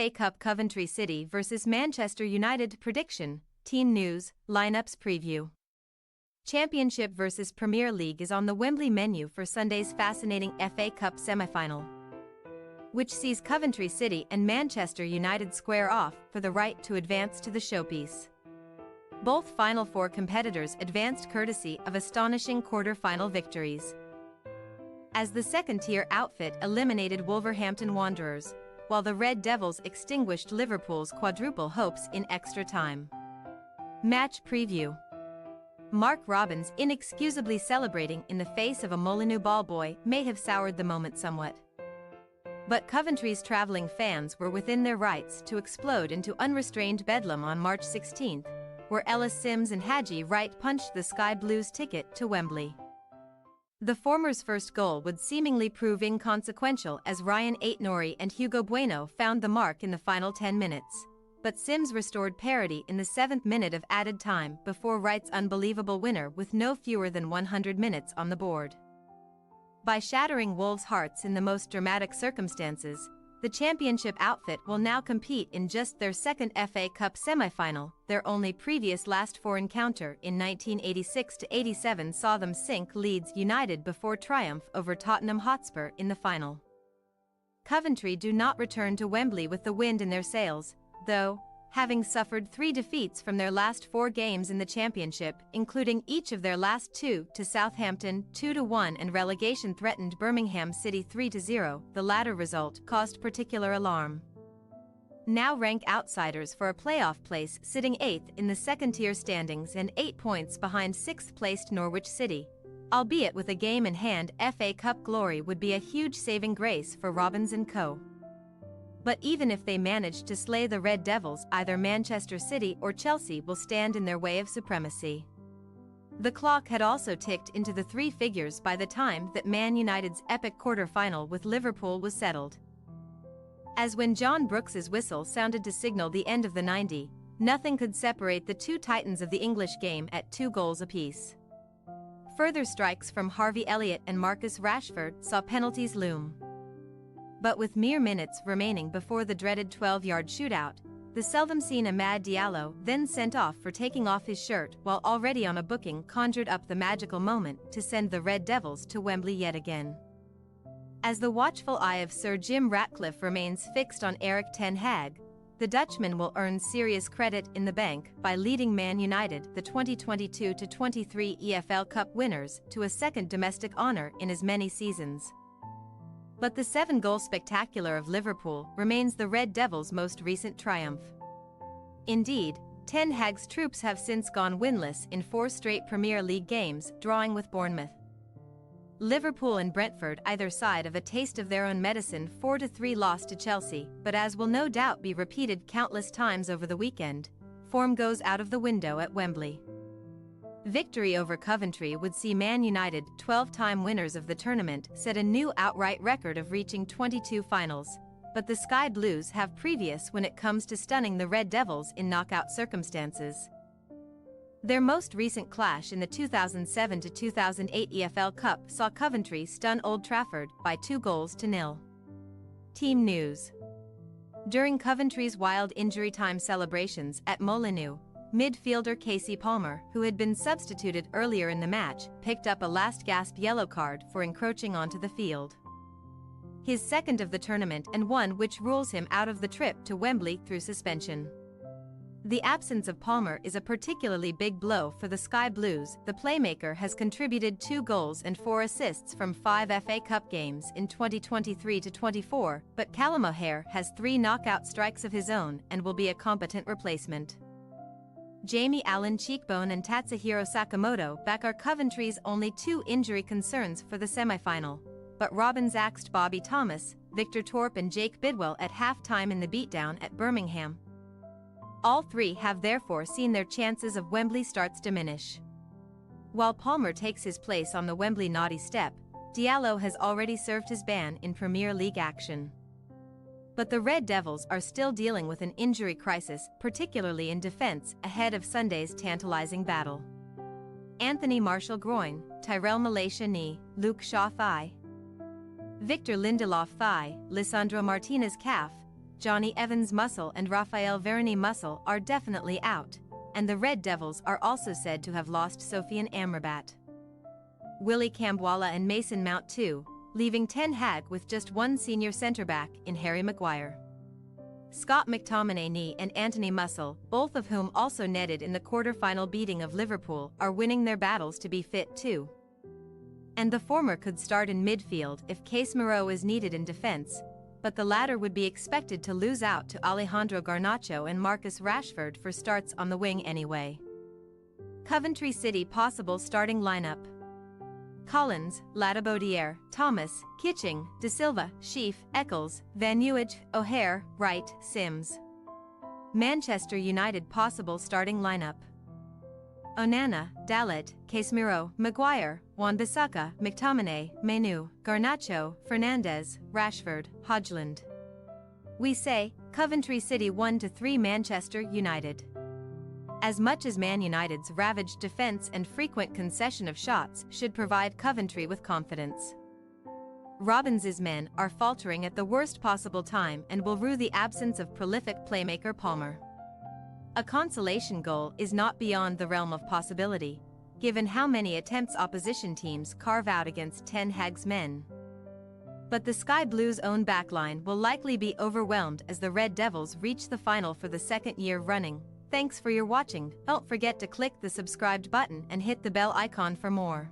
FA Cup Coventry City vs Manchester United prediction, team news, lineups preview. Championship vs Premier League is on the Wembley menu for Sunday's fascinating FA Cup semi-final, which sees Coventry City and Manchester United square off for the right to advance to the showpiece. Both Final Four competitors advanced courtesy of astonishing quarter-final victories, as the second-tier outfit eliminated Wolverhampton Wanderers, while the Red Devils extinguished Liverpool's quadruple hopes in extra time. Match preview. Mark Robins inexcusably celebrating in the face of a Molineux ball boy may have soured the moment somewhat, but Coventry's travelling fans were within their rights to explode into unrestrained bedlam on March 16th, where Ellis Simms and Haji Wright punched the Sky Blues ticket to Wembley. The former's first goal would seemingly prove inconsequential as Ryan Aït-Nouri and Hugo Bueno found the mark in the final 10 minutes, but Simms restored parity in the 7th minute of added time before Wright's unbelievable winner with no fewer than 100 minutes on the board. By shattering Wolves' hearts in the most dramatic circumstances, the championship outfit will now compete in just their second FA Cup semi-final. Their only previous last four encounter in 1986-87 saw them sink Leeds United before triumph over Tottenham Hotspur in the final. Coventry do not return to Wembley with the wind in their sails, though, having suffered 3 defeats from their last 4 games in the championship, including each of their last 2 to Southampton 2-1 and relegation-threatened Birmingham City 3-0, the latter result caused particular alarm. Now rank outsiders for a playoff place, sitting 8th in the second-tier standings and 8 points behind 6th-placed Norwich City. Albeit with a game in hand, FA Cup glory would be a huge saving grace for Robins & Co. But even if they manage to slay the Red Devils, either Manchester City or Chelsea will stand in their way of supremacy. The clock had also ticked into the 3 figures by the time that Man United's epic quarter-final with Liverpool was settled, as when John Brooks's whistle sounded to signal the end of the 90, nothing could separate the 2 titans of the English game at 2 goals apiece. Further strikes from Harvey Elliott and Marcus Rashford saw penalties loom. But with mere minutes remaining before the dreaded 12-yard shootout, the seldom-seen Amad Diallo, then sent off for taking off his shirt while already on a booking, conjured up the magical moment to send the Red Devils to Wembley yet again. As the watchful eye of Sir Jim Ratcliffe remains fixed on Erik ten Hag, the Dutchman will earn serious credit in the bank by leading Man United, the 2022-23 EFL Cup winners, to a second domestic honour in as many seasons. But the 7-goal spectacular of Liverpool remains the Red Devils' most recent triumph. Indeed, Ten Hag's troops have since gone winless in 4 straight Premier League games, drawing with Bournemouth, Liverpool and Brentford either side of a taste of their own medicine 4-3 loss to Chelsea, but as will no doubt be repeated countless times over the weekend, form goes out of the window at Wembley. Victory over Coventry would see Man United, 12-time winners of the tournament, set a new outright record of reaching 22 finals, but the Sky Blues have previous when it comes to stunning the Red Devils in knockout circumstances. Their most recent clash in the 2007-2008 EFL Cup saw Coventry stun Old Trafford by 2-0. Team news. During Coventry's wild injury time celebrations at Molineux, midfielder Casey Palmer, who had been substituted earlier in the match, picked up a last-gasp yellow card for encroaching onto the field. His second of the tournament and one which rules him out of the trip to Wembley through suspension. The absence of Palmer is a particularly big blow for the Sky Blues. The playmaker has contributed 2 goals and 4 assists from 5 FA Cup games in 2023-24, but Callum O'Hare has 3 knockout strikes of his own and will be a competent replacement. Jamie Allen Cheekbone and Tatsuhiro Sakamoto back are Coventry's only 2 injury concerns for the semi-final, but Robins axed Bobby Thomas, Victor Torp and Jake Bidwell at half-time in the beatdown at Birmingham. All 3 have therefore seen their chances of Wembley starts diminish. While Palmer takes his place on the Wembley naughty step, Diallo has already served his ban in Premier League action. But the Red Devils are still dealing with an injury crisis, particularly in defense, ahead of Sunday's tantalizing battle. Anthony Martial groin, Tyrell Malacia knee, Luke Shaw thigh, Victor Lindelof thigh, Lisandro Martinez calf, Johnny Evans Muscle and Raphael Varane Muscle are definitely out, and the Red Devils are also said to have lost Sofiane Amrabat. Willie Kambwala and Mason Mount too, leaving Ten Hag with just one senior centre-back in Harry Maguire. Scott McTominay and Anthony Muscle, both of whom also netted in the quarter-final beating of Liverpool, are winning their battles to be fit too. And the former could start in midfield if Casemiro is needed in defence, but the latter would be expected to lose out to Alejandro Garnacho and Marcus Rashford for starts on the wing anyway. Coventry City possible starting lineup: Collins, Ladabodiere, Thomas, Kitching, De Silva, Sheaf, Eccles, Van Nieuwedge, O'Hare, Wright, Sims. Manchester United possible starting lineup: Onana, Dalet, Casemiro, Maguire, Wan-Bissaka, McTominay, Menu, Garnacho, Fernandes, Rashford, Højlund. We say, Coventry City 1-3 Manchester United. As much as Man United's ravaged defence and frequent concession of shots should provide Coventry with confidence, Robbins's men are faltering at the worst possible time and will rue the absence of prolific playmaker Palmer. A consolation goal is not beyond the realm of possibility, given how many attempts opposition teams carve out against Ten Hag's men. But the Sky Blues' own backline will likely be overwhelmed as the Red Devils reach the final for the second year running. Thanks for your watching. Don't forget to click the subscribed button and hit the bell icon for more.